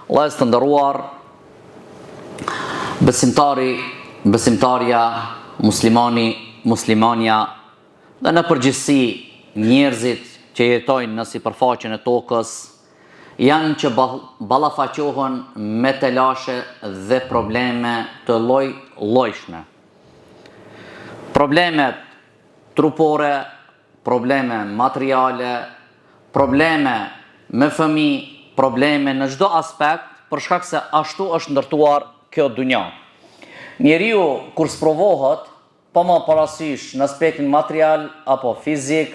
Vëllezër të nderuar, besimtarja, muslimania dhe në përgjithësi njerëzit që jetojnë në sipërfaqen e tokës janë që ballafaqohen me telashe dhe probleme të lloj-llojshme. Probleme trupore, probleme materiale, probleme me fëmijë, probleme në çdo aspekt, për shkak se ashtu është ndërtuar kjo dunja. Njeriu kur sprovohet, pa më parasysh në aspektin material apo fizik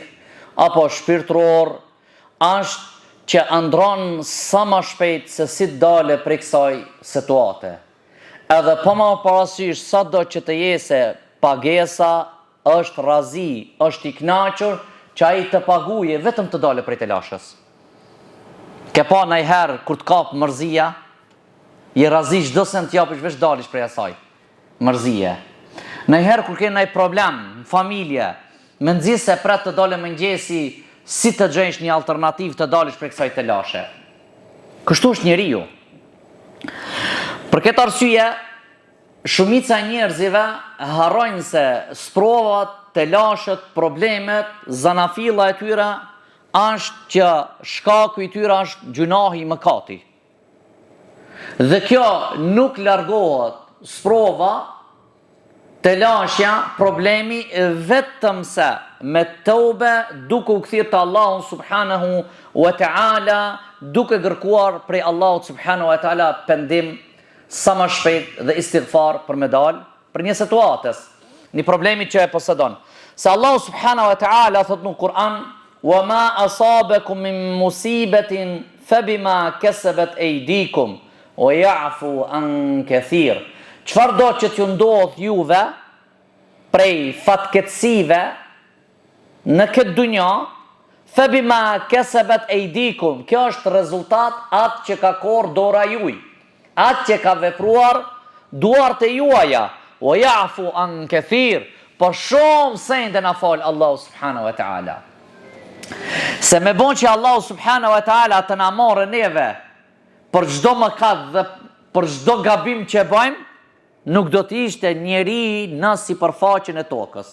apo shpirtëror, është që ndron sa më shpejt se si të dale prej kësaj situate. Edhe pa më parasysh sado që të jese pagesa, është razi, është i kënaqur që ai të paguje vetëm të dale prej telashës. Ke pa ndonjëherë kur të kap mërzia, je razi çdo sent japësh veç dalish prej asaj. Mërzije. Ndonjëherë kur ke ndonjë problem në familje, më nxjerr se pret të dalë mëngjesi, si të gjenjsh një alternativë të dalësh prej kësaj telashe. Kështu është njeriu. Për këtë arsye, shumica e njerëzive harrojnë se sprovat, telashet, problemet, zanafilla e tyre është që shkaku i tyre është gjunahi i mëkati. Dhe kjo nuk largohet sprova, telashja, problemi, vetëm se me tobe duke u kthyer te Allahu subhanahu wa taala, duke kërkuar prej Allahut subhanahu wa taala pendim sa më shpejt dhe istighfar për me dal për një situatës, një problemi që e posedon. Se Allahu subhanahu wa taala thot në Kur'an: وَمَا أَصَابَكُم مِّن مُّصِيبَةٍ فَبِمَا كَسَبَتْ أَيْدِيكُمْ وَيَعْفُو عَن كَثِيرٍ. Çfarë do që t'ju ndodh juve prej fatkeqësive në këtë dunja, فَبِمَا كَسَبَتْ أَيْدِيكُمْ, kjo është rezultat atë që ka korë dora juaj, atë që ka vepruar duart e juaja. وَيَعْفُو عَن كَثِيرٍ, por shumë sende na fal Allahu subhanahu wa taala. Se me bon që Allahu subhanahu wa taala të na morë neve për çdo mëkat dhe për çdo gabim që bëjmë, nuk do të ishte njeri në sipërfaqen e tokës.